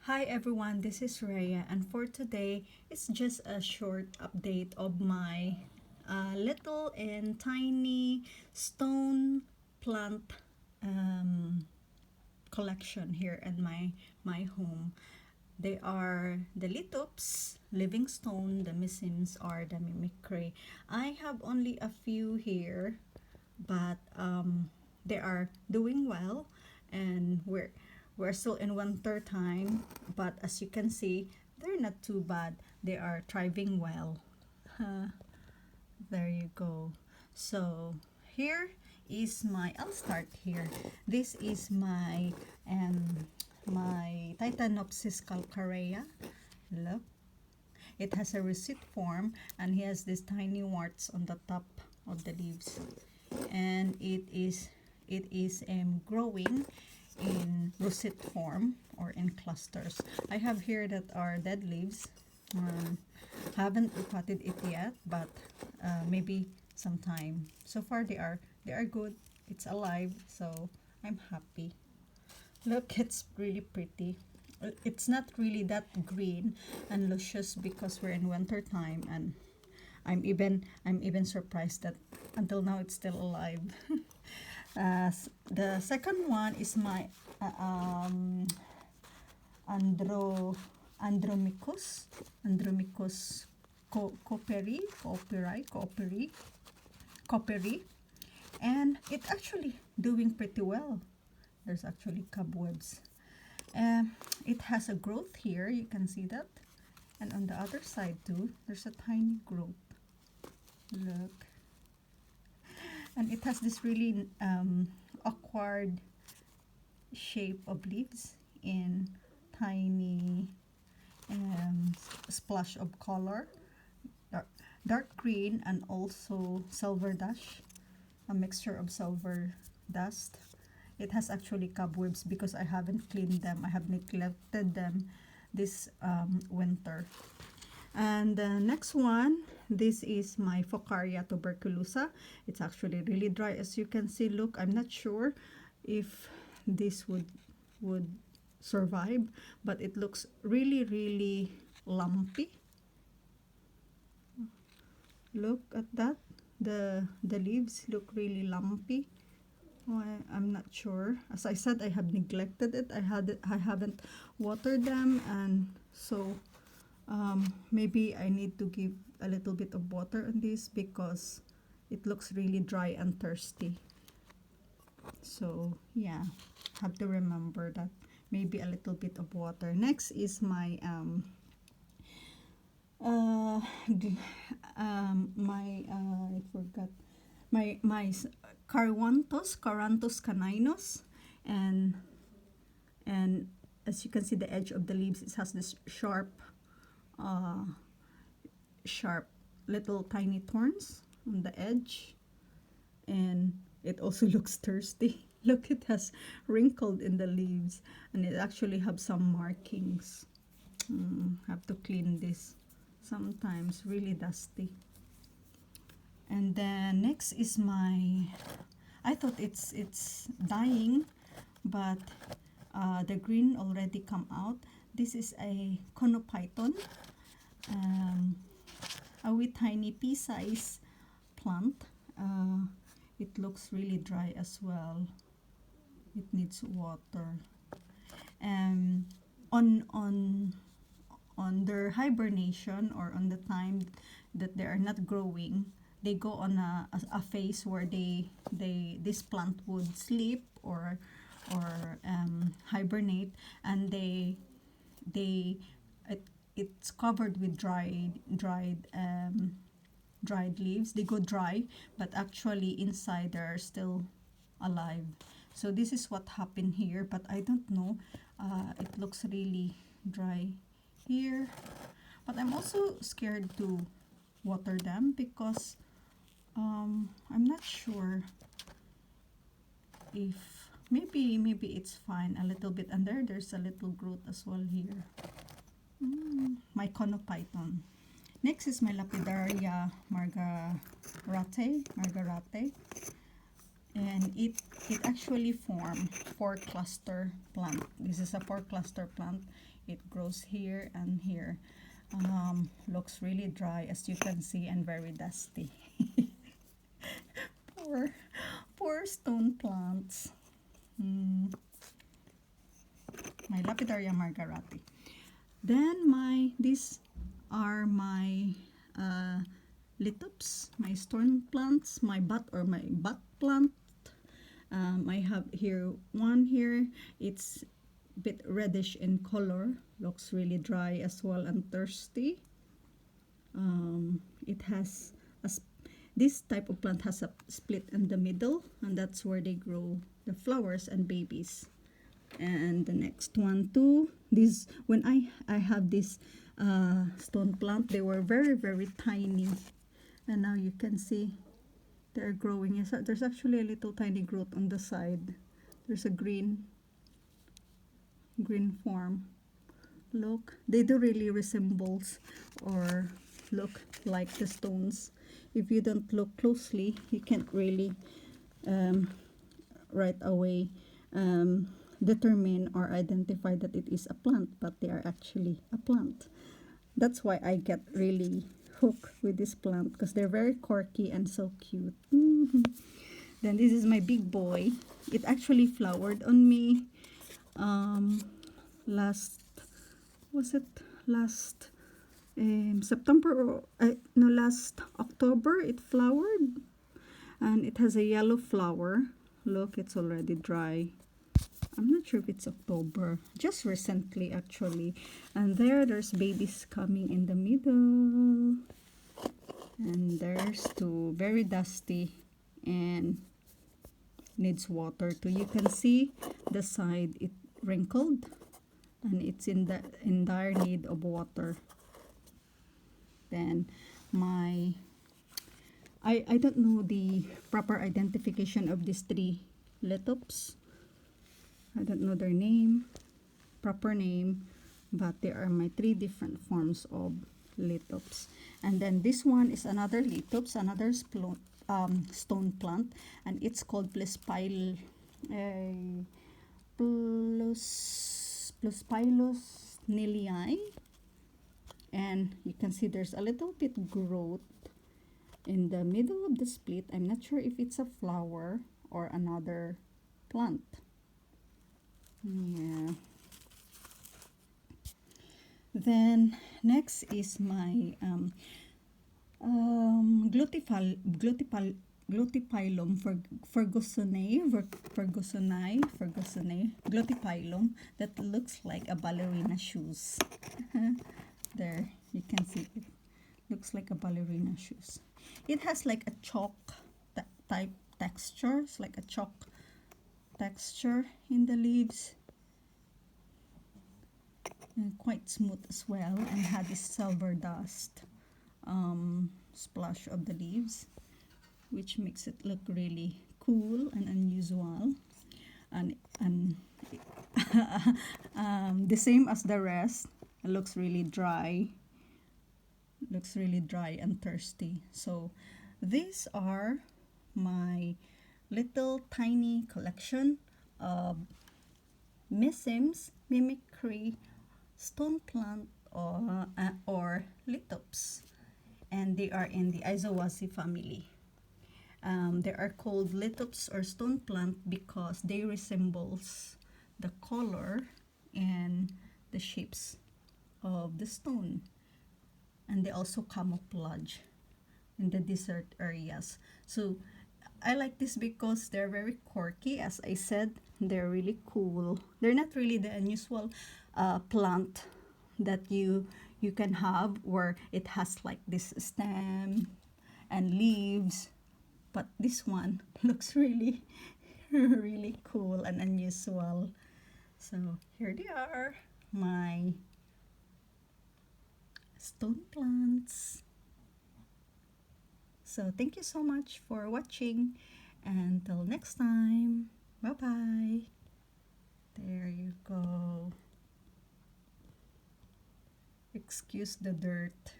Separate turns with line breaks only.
Hi everyone, this is Rhea, and for today it's just a short update of my little and tiny stone plant um, collection here at my home. They are the litops, living stone, the misims, or the mimicry. I have only a few here, but they are doing well, and we're still in winter time, but as you can see, they're not too bad. They are thriving well. There you go. So here is my, I'll start here. This is my Titanopsis Calcarea. Look, it has a receipt form, and he has these tiny warts on the top of the leaves, and it is growing in rosette form or in clusters. I have here that are dead leaves. Haven't repotted it yet, but maybe sometime. So far they are good. It's alive, so I'm happy. Look, it's really pretty. It's not really that green and luscious because we're in winter time, and I'm even surprised that until now it's still alive. The second one is my andro andromicus cooperi, and it's actually doing pretty well. There's actually cobwebs. It has a growth here, you can see that, and on the other side too there's a tiny growth. Look, and it has this really awkward shape of leaves in tiny splash of color, dark green, and also silver dash, a mixture of silver dust. It has actually cobwebs because I haven't cleaned them. I have neglected them this winter. And the next one, this is my Fakaria Tuberculosa. It's actually really dry, as you can see. Look, I'm not sure if this would survive, but it looks really lumpy. Look at that. The leaves look really lumpy. Oh, I'm not sure. As I said, I have neglected it. I haven't watered them, and so maybe I need to give a little bit of water on this because it looks really dry and thirsty. So yeah, have to remember that maybe a little bit of water. Next is my I forgot my Caranthus caninus, and as you can see, the edge of the leaves, it has this uh, sharp little tiny thorns on the edge, and it also looks thirsty. Look, it has wrinkled in the leaves, and it actually have some markings. Have to clean this. Sometimes really dusty. And then next is my, I thought it's dying, but the green already come out. This is a Conno Python, a wee tiny pea-size plant. It looks really dry as well. It needs water. On their hibernation, or on the time that they are not growing, they go on a phase where this plant would sleep or hibernate, and it's covered with dried leaves. They go dry, but actually inside they're still alive. So this is what happened here, but I don't know. It looks really dry here, but I'm also scared to water them because I'm not sure if maybe it's fine a little bit, and there's a little growth as well here. My Conno Python. Next is my Lapidaria Margarita, and it actually formed 4-cluster plant. This is a 4-cluster plant. It grows here and here. Looks really dry, as you can see, and very dusty. poor stone plants. My Lapitarian Margarita. Then these are my lithops, my stone plants, my butt plant. I have here one here. It's a bit reddish in color. Looks really dry as well and thirsty. It has this type of plant has a split in the middle, and that's where they grow the flowers and babies. And the next one too, this when I have this stone plant, they were very, very tiny, and now you can see they're growing. There's actually a little tiny growth on the side. There's a green form. Look, they do really resembles or look like the stones. If you don't look closely, you can't really right away determine or identify that it is a plant, but they are actually a plant. That's why I get really hooked with this plant, because they're very quirky and so cute. Then this is my big boy. It actually flowered on me last September, or no, last October. It flowered, and it has a yellow flower. Look, it's already dry. I'm not sure if it's October, just recently actually. And there's babies coming in the middle, and there's two, very dusty and needs water too. You can see the side, it wrinkled, and it's in dire need of water. Then I don't know the proper identification of these 3 lithops. I don't know their proper name, but they are my 3 different forms of lithops. And then this one is another lithops, another stone plant, and it's called Bliss Pyle, Bliss Pylus nilii. And you can see there's a little bit growth in the middle of the split. I'm not sure if it's a flower or another plant. Yeah. Then next is my Gluteophyllum fergusoni, Gluteophyllum, that looks like a ballerina shoes. There, you can see it. Looks like a ballerina shoes. It has like a chalk type texture. It's like a chalk texture in the leaves. And quite smooth as well, and had this silver dust splash of the leaves, which makes it look really cool and unusual, and the same as the rest. It looks really dry and thirsty. So these are my little tiny collection of mimicry stone plant or lithops, and they are in the Isowaceae family. They are called lithops or stone plant because they resembles the color and the shapes of the stone, and they also camouflage in the desert areas. So I like this because they're very quirky. As I said, they're really cool. They're not really the unusual plant that you can have where it has like this stem and leaves, but this one looks really really cool and unusual. So here they are, my stone plants. So thank you so much for watching. Until next time, bye bye. There you go. Excuse the dirt.